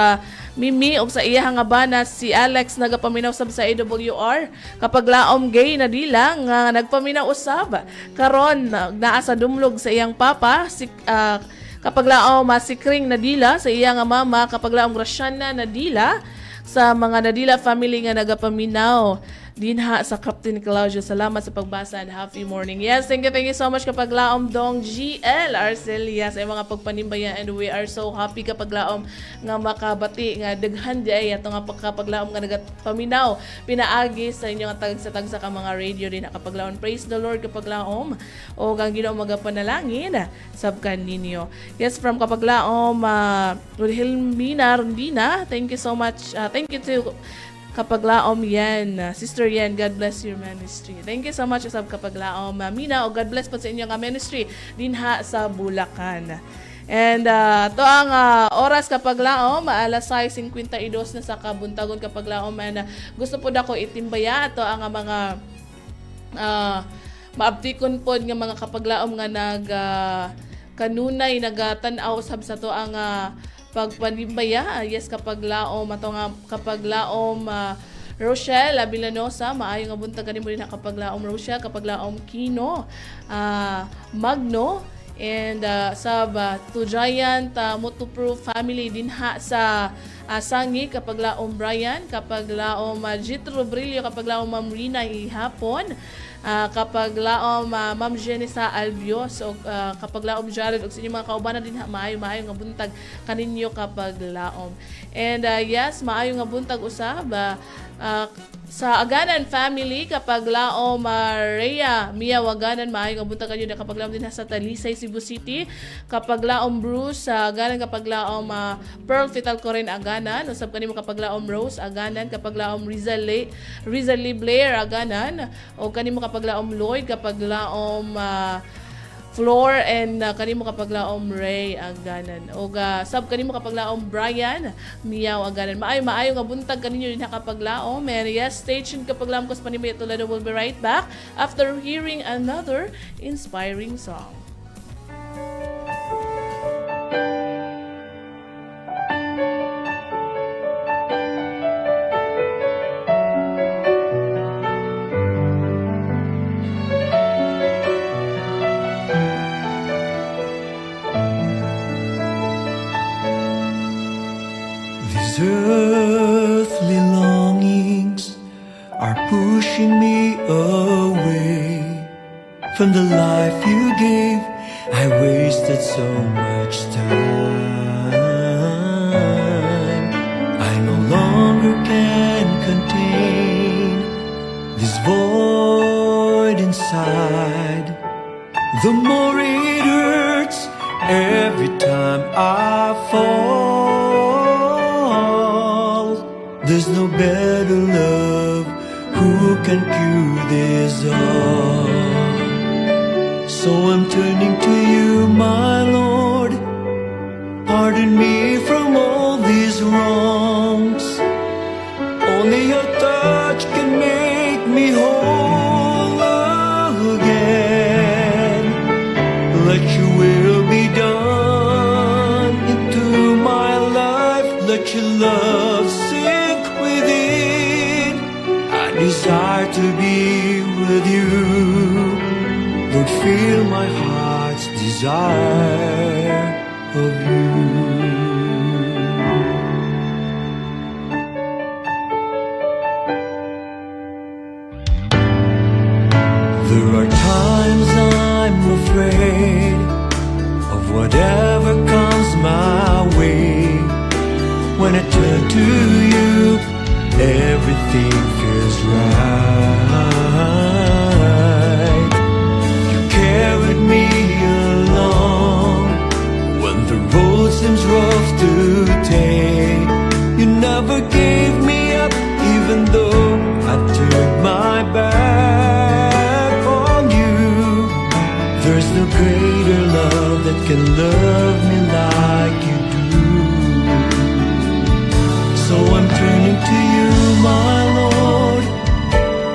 Mimi og sa iyang nga bana si Alex nagapaminaw usab sa AWR. Kapag laom gay na dila nga nagpaminaw usab karon naa sa dumlog sa iyang papa si kapag laom masikring na dila sa iyang nga mama, kapag laom Graciana na dila sa mga Nadila family nga nagapaminaw dinha sa Captain Claudio. Salamat sa pagbasa and happy morning. Yes, thank you so much kapag laom dong GL Arcelia sa mga pagpanimbayan, and we are so happy kapag laom nga makabati nga daghan di ay ato nga kapag laom nga nagapaminaw pinaagi sa inyo nga tagsa ka mga radio din kapag laom. Praise the Lord kapag laom o ang Ginoo magapanalangin sabkan ninyo. Yes, from kapag laom Wilhelmina Rondina, thank you so much. Thank you to kapag laom yan, Sister Yan, God bless your ministry. Thank you so much usab kapag laom Mina, o God bless po sa inyong ministry dinha sa Bulacan. And to ang oras kapag laom, alas 6:52 na sa kabuntagon kapag laom, and gusto po dako itimbaya to ang mga maabtikon pod nga mga kapag laom nga kanunay nagatan-aw usab sa to ang pagpanimbaya. Yes, kapag laom ato nga kapag laom Rochelle Vilanosa, maayo nga buntag kanimo din kapag laom Rochelle, kapag laom Kino Magno, and sab to Giant Motoproof family dinha sa Sangi, kapag laom Brian, kapag laom Jitro Brillo, kapag laom Ma'am Rina Ihapon, kapag laom Ma'am Jenisa Albios, o kapag laom Jared og sa inyong mga kaubanan din maayo nga buntag kaninyo kapag laom. And yes, maayo nga buntag usab sa Aganan family, kapag laom Rhea Mia Waganan, maayo nga buntag kanyo na kapag laom din sa Talisay, Cebu City, kapag laom Bruce Aganan, kapag laom Pearl Fital Corin Aganan, usab kanimo kapag laom Rose Aganan, kapag laom Rizali Blair Aganan, o kanimo kapag laom Lloyd, kapag laom Floor, and kanimo kapag laom Ray Aganan, o sab kanimo kapag laom Brian Miao Aganan. Maayo nga buntag kaninyo din kapag laom. And yes, stay tuned kapag laom ko sa Panimaya Toledo. We'll be right back after hearing another inspiring song. These earthly longings are pushing me away from the life you gave. I wasted so much time. I no longer can contain this void inside. The more it hurts every time I fall. There's no better love who can cure this all. So I'm turning to you, my Lord. Pardon me from all these wrongs. Only your touch can make me whole again. Let your will be done into my life. Let your love sink within. I desire to be with you. Lord, feel my heart's desire of you. There are times I'm afraid of whatever comes my way. When I turn to you, everything feels right. You carried me along when the road seems rough to take. You never gave me up, even though I turned my back on you. There's no greater love that can love me like you do. So I'm turning to you, my Lord.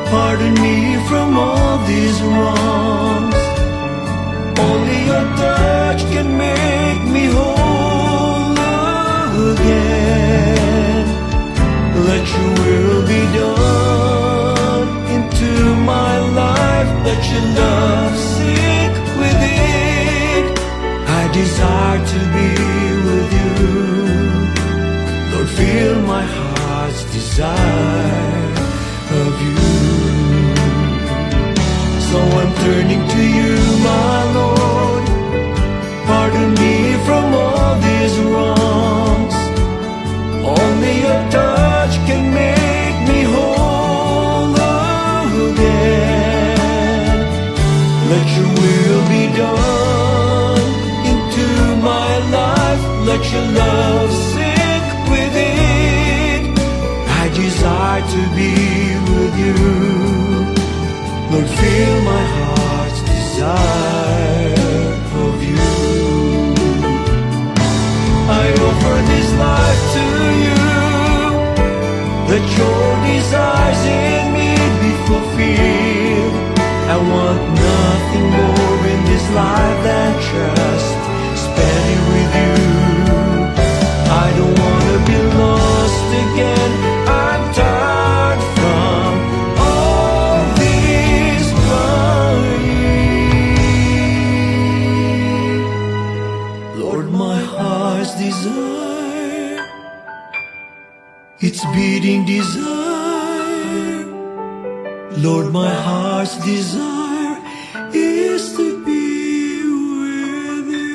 Pardon me from all these wrongs. heart's desire of you. So I'm turning to you, my Lord. Pardon me from all these wrongs. Only your touch can make me whole again. Let your will be done into my life. Let your love sink within. I desire to be with you. Lord, fill my heart's desire of you. I offer this life to you. Let your desires in me be fulfilled. I want nothing more in this life than just spending with you. I don't want to be lost again. I'm tired from all this crying. Lord, my heart's desire, it's beating desire. Lord, my heart's desire is to be with you.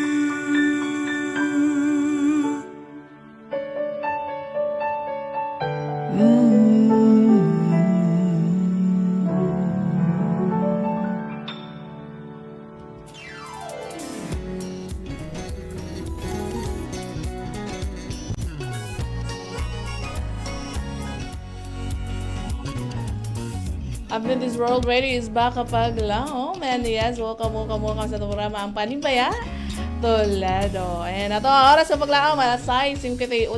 Adventist World Radio is back kapag laom. And yes, welcome sa programa ang Panimbaya Toledo. And ito ang oras sa paglaom, alas 6:58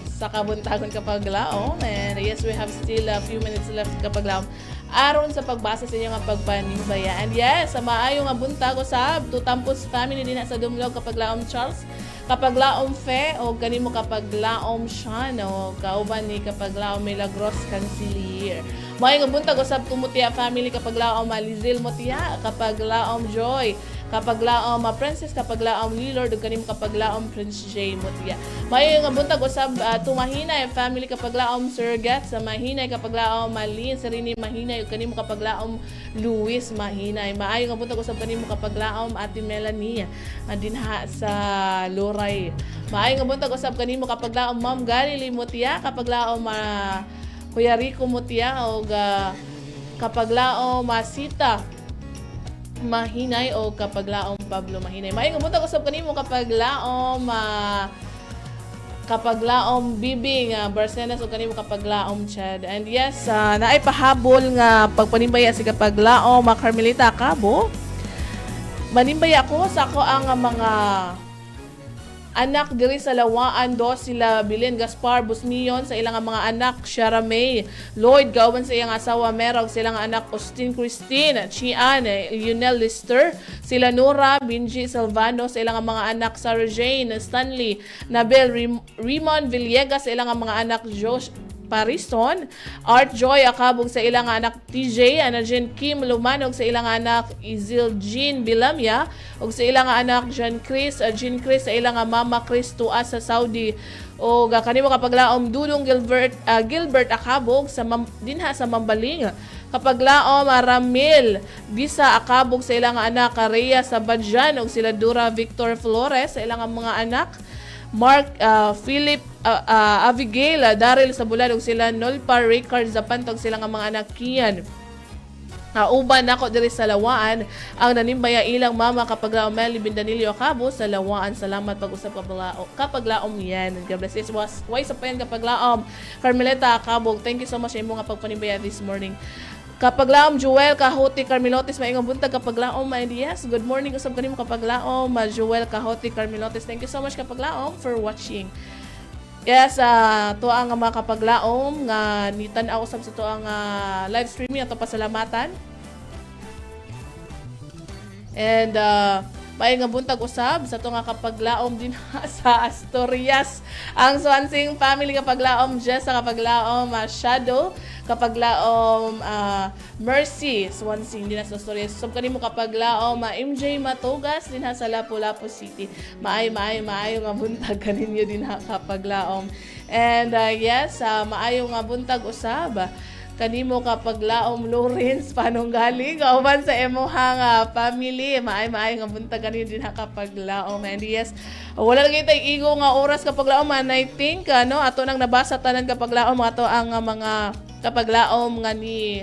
sa kabuntagon kapag laom. And yes, we have still a few minutes left kapag laom aron sa pagbasa sa inyong pagpanimbaya. And yes, sa maayong nga buntag usab to Tampos family din sa Dumlog kapag laom Charles, kapag laom Fe o kanimo kapag laom Sean o kauban ni kapag laom Milagros Canciller. Maayong buntag usab to Mutia family kapag laom Lizelle Mutia, kapag laom Joy, kapag laom Princess, kapag laom Lilord ug kanimo kapag laom Prince J Mutia. Maayong buntag usab to Mahinay family kapag laom Sir Gat, sa Mahinay kapag laom Malin, Serini Mahinay ug kanimo kapag laom Luis Mahinay. Maayong buntag usab kanimo kapag laom Ate Melanie dinha sa Luray. Maayong buntag usab kanimo kapag laom Ma'am Galili Mutia, kapag laom Kuya Rico Mutia o kapag laom Sita Mahinay o kapag laom Pablo Mahinay. Maayong buntag usab kanimo kapag laom Bibing Barcenas o kanimo kapag laom Chad. And yes, naay pahabol nga pagpanimbaya si kapag laom Carmelita Cabo. Manimbaya ko sa ako ang mga anak diri sa Lawaan do sila Bilin Gaspar Busmion sa ilang mga anak Shara May Lloyd kauban sa iyang asawa Merog, silang anak Austin Christine Chian Lionel Lister, sila Nora Binji Silvano sa ilang mga anak Sarah Jane Stanley Nabel Raymond Villegas sa ilang mga anak Josh Parison, Art Joy Akabog sa ilang anak TJ, Anajen Kim Lumanog sa ilang anak Izil Jean Bilamya, ug sa ilang anak Jean Chris sa ilang mama Chris Tua sa Saudi, o kanimo kapag laom Dudong Gilbert Akabog sa dinha sa Mambaling, kapag laom Ramil Bisa Akabog sa ilang anak Rhea sa Badjan, ug sila Dura Victor Flores sa ilang mga anak Mark Philip Abigail Daryl sa Bulan, ug sila Nolpa Ricard Zapantog sila nga mga anak Kian. Uban nako diri sa Lawaan ang nanimbaya ilang mama kapag laom Meli Bindanilio Cabo sa Lawaan. Salamat pag-usap kapag laom yan. God bless you. Why sa payan kapag laom Carmelita Cabo. Thank you so much sa imong pagpanimbaya this morning. Kapag laom Joel Kahoti Carmelotes, maayong buntag kapag laom Yes, good morning usab kanimo kapag laom Joel Kahoti Carmelotes. Thank you so much kapag laom for watching. Yes, to ang mga kapag laom nga nitan-aw usab sa to ang live streaming ato pasalamatan. And May nga buntag usab sa to nga kapaglaom din sa Asturias. Ang Swansing family kapaglaom Jess sa kapaglaom Shadow, kapaglaom Mercy Swansing din sa Asturias. Sub kanimo kapaglaom MJ Matugas din sa Lapu-Lapu City. Maayo nga buntag kaninyo din kapaglaom. And yes, maayo nga buntag usab kanimo kapaglaom Lawrence Panunggali kauban sa emuhang family. Maay nga buntag kaninyo din kapaglaom. And yes, wala lang itay igo nga oras kapaglaom, and I think ato nang nabasa tanan kapaglaom ato ang mga kapaglaom nga ni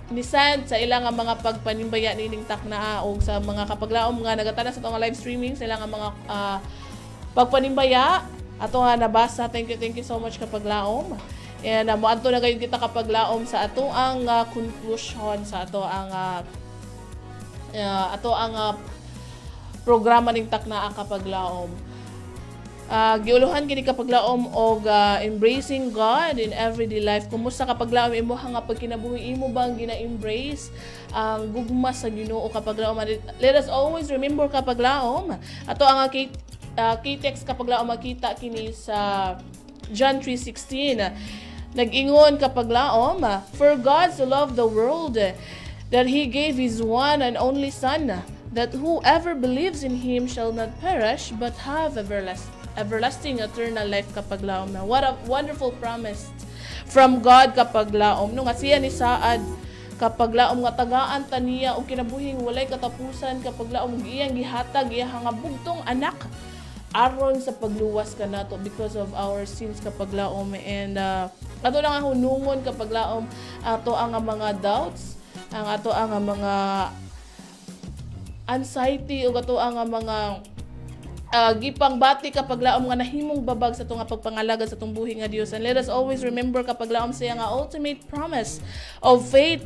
nisan sa ilang mga pagpanimbaya nining takna o sa mga kapaglaom nga nagatana sa itong live streaming sa ilang mga pagpanimbaya ato nga nabasa. Thank you so much kapaglaom. And moadto na gayud kita kapaglaom sa ato ang conclusion sa ato ang programa ning takna kapaglaom. Giuluhan kini kapaglaom og embracing God in everyday life. Kumusta kapaglaom imo nga pagkinabuhi, imo bang gina-embrace ang gugma sa Ginoo kapaglaom? Let us always remember kapaglaom ato ang key-text kapaglaom makita kini sa John 3:16. Nag-ingon kapaglaom, for God so loved the world that He gave His one and only Son, that whoever believes in Him shall not perish but have everlasting eternal life kapaglaom. What a wonderful promise from God kapaglaom. Nung siya ni Saad kapaglaom nga tagaan taniya o kinabuhing walay katapusan kapaglaom iyang gihatag iyang nga bugtong anak aron sa pagluwas kanato because of our sins kapaglaom. And ato lang ang hunungon kapaglaom ato ang mga doubts, ang ato ang mga anxiety o ato ang mga gipangbati kapaglaom nga nahimong babag sa itong pagpangalagad sa itong buhi nga Dios. And let us always remember kapaglaom siya nga ultimate promise of faith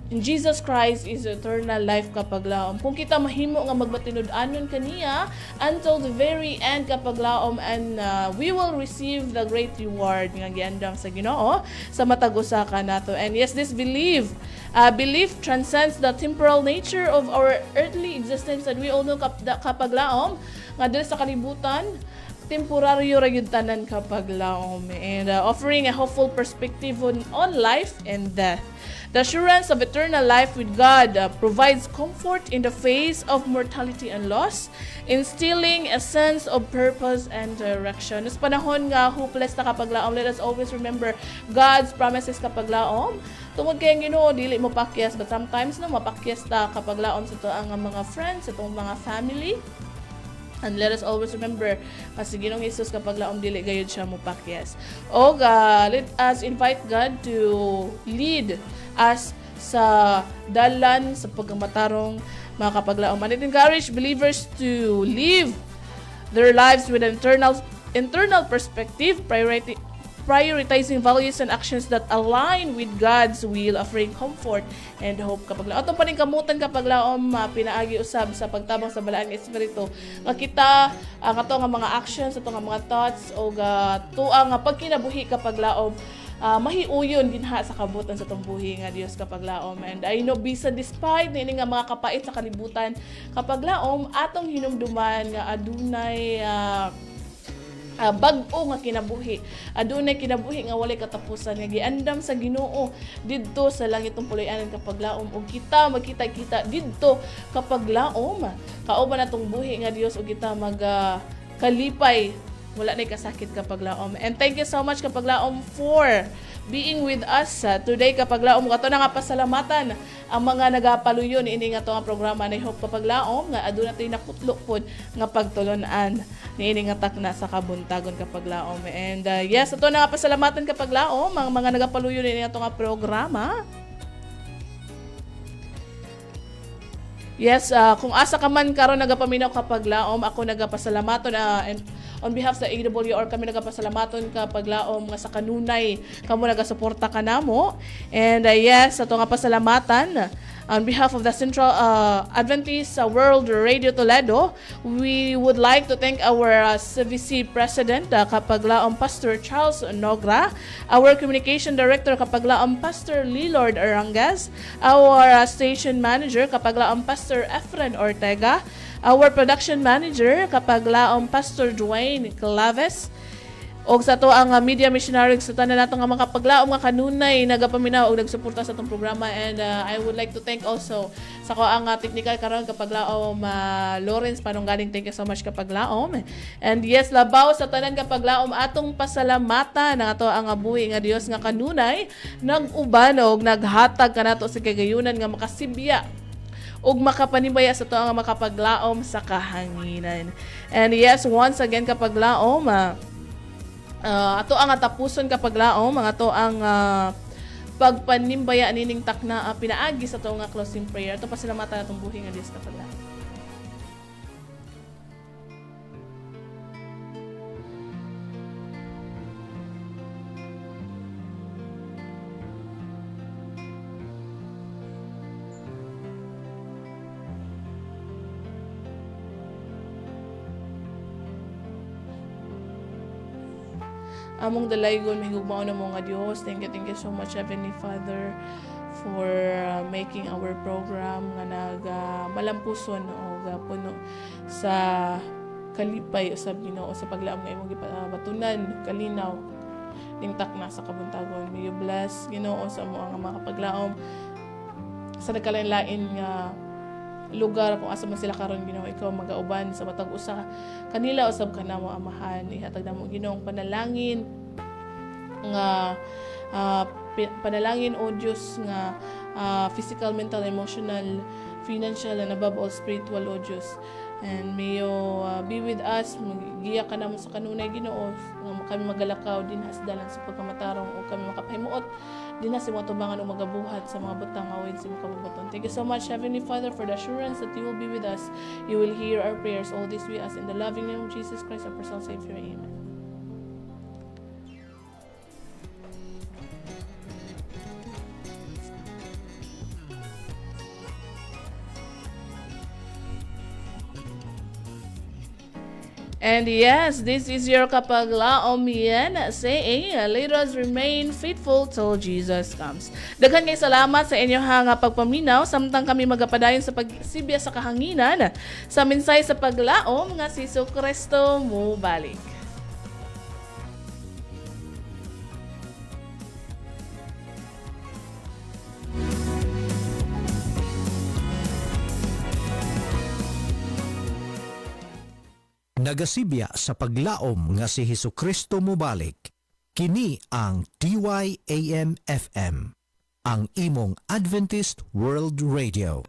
in Jesus Christ is eternal life kapaglaom. Kung kita mahimo nga magbatinud-anon kaniya until the very end kapaglaom, and we will receive the great reward nga giandam sa Ginoo sa matag usa kanato. And yes, this belief transcends the temporal nature of our earthly existence, and we all know kapaglaom nga dili sa kalibutan temporaryo ra gyud tanan kapaglaom, and offering a hopeful perspective on life and death. The assurance of eternal life with God provides comfort in the face of mortality and loss, instilling a sense of purpose and direction. Sa panahon nga hopeless na kapaglaom, let us always remember God's promises kapaglaom. Tungod kay Ginoo dili mo pakyas, but sometimes mapakyas ta kapaglaom sa to ang mga friends, sa tong mga family. And let us always remember kasi Ginoong Hesus kapaglaom dili gayud siya mopakyas. Og let us invite God to lead us sa dalan sa pagmatarong mga kapaglaom. And it encourage believers to live their lives with an internal perspective, prioritizing values and actions that align with God's will, offering comfort and hope kapaglaom. Atong paningkamutan kapaglaom pinaagi usab sa pagtabang sa balaang espiritu. Nga kita ang ato nga mga actions, ato nga mga thoughts o tuang nga pagkinabuhi kapaglaom mahiuyon dinha sa kabutan sa tong buhi nga Dios kapaglaom. And I know bisan despite ni nga mga kapait sa kalibutan kapaglaom atong hinumduman nga adunay bag-o nga kinabuhi. Adunay kinabuhi nga walay katapusan nga giandam sa Ginoo didto sa langitong puloy-anan kapaglaom, ug kita magkita-kita didto kapaglaom. Kauban natong buhi nga Dios ug kita kalipay wala na kasakit kapaglaom. And thank you so much kapaglaom for being with us today kapaglaom. Kato na nga pasalamatan ang mga nagapaluyon ini nga to nga programa na Hope kapaglaom nga aduna tay nakutlo pod nga pagtulunan niini nga takna sa kabuntagon kapaglaom. And yes, ato na nga pasalamatan kapaglaom ang mga nagapaluyon ini nga to nga programa. Yes, kung asa ka man karon nagapaminaw kapaglaom, ako nagapasalamaton on behalf sa AWR kami nagapasalamaton ka paglaom nga sa kanunay kamo nagasuporta kanamo. And yes, ato nga pasalamatan on behalf of the Central Adventist World Radio Toledo, we would like to thank our CVC President, Kapaglaong Pastor Charles Nogra, our Communication Director, Kapaglaong Pastor Lilord Arangas, our Station Manager, Kapaglaong Pastor Efren Ortega, our Production Manager, Kapaglaong Pastor Dwayne Claves, og sa to ang media missionary sa tanan nato nga makapaglaom nga kanunay nagapaminaw og nagsuporta sa atong programa. And I would like to thank also sa ko ang technical karon kapaglaom Lawrence Panunggaling. Thank you so much kapaglaom. And yes, labaw sa tanan kapaglaom atong pasalamatan nga ato ang buhi nga Dios nga kanunay nag-uban og naghatag kanato sa kagayunan nga makasibya ug makapanibaya sa to ang makapaglaom sa kahanginan. And yes, once again kapaglaom ato ang tapuson kapag laom, ato ang pagpanimbaya nining takna pinaagi sa to nga closing prayer. Ato pasalamatan atong buhi nga Dios kapag laom. Among dalaygon mahigugmao na mo nga Dios. Thank you so much Heavenly Father for making our program nga malampuson o puno sa kalipay usab Ginoo sa paglaom nga imong gipabatunan kalinaw ning takna sa kabuntagon. May you bless Ginoo sa amo nga makapaglaom sa nagkalain-lain nga lugar kung asa man sila karon Ginoo. Ikaw magauban sa matag usa kanila usab kanamo amahan. Ihatag namo Ginoong panalangin nga panalangin o Diyos nga physical, mental, emotional, financial, and above all spiritual o Diyos. And may you be with us. Magiya ka namo sa kanunay Ginoo nga kami magalakaw din hasdalan sa pagkamatarong o kami makapahimuot din na sa mga tubangan o magabuhat sa mga butang awid sa mga kabubaton. Thank you so much, Heavenly Father, for the assurance that you will be with us. You will hear our prayers. All this we ask in the loving name of Jesus Christ, our personal Savior. Amen. And yes, this is your kapaglaom yan saying, let us remain faithful till Jesus comes. Daghan kay salamat sa inyo nga pagpaminaw samtang kami magapadayon sa pagsibya sa kahanginan sa minsay sa paglaom nga si Jesucristo mo balik. Nagasibya sa paglaom nga si Jesucristo mobalik. Kini ang DYAM FM, ang imong Adventist World Radio.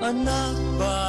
Anak ba